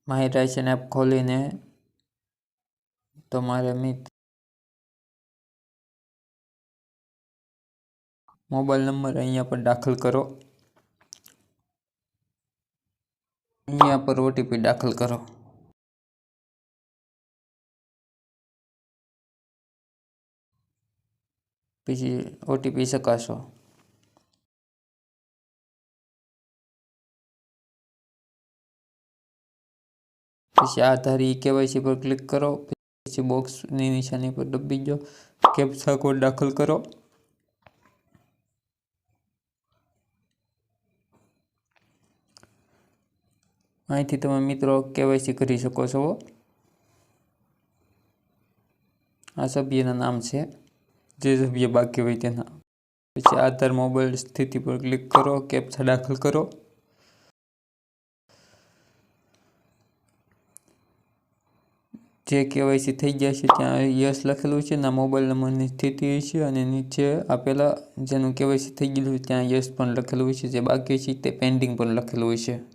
My ration app ખોલીને તમારે mobile number અહીંયા પર દાખલ કરો। અહીંયા પર ઓટીપી દાખલ કરો। પછી ઓટીપી ચકાસો। પછી આધાર કેવાયસી પર ક્લિક કરો। પછી બોક્સની નિશાની પર દબાવી દો। કેપ્ચા કોડ દાખલ કરો। અહીંથી તમે મિત્રો કેવાયસી કરી શકો છો। આ સભ્યના નામ છે, જે સભ્ય બાકી હોય તેના। પછી આધાર મોબાઈલ સ્થિતિ પર ક્લિક કરો। કેપ્ચા દાખલ કરો। જે કેવાયસી થઈ ગયા છે ત્યાં યસ લખેલું છે, ના મોબાઈલ નંબરની સ્થિતિ છે, અને નીચે આપેલા જેનું કેવાયસી થઈ ગયેલું છે ત્યાં યસ પણ લખેલું છે, જે બાકી છે તે પેન્ડિંગ પણ લખેલું છે।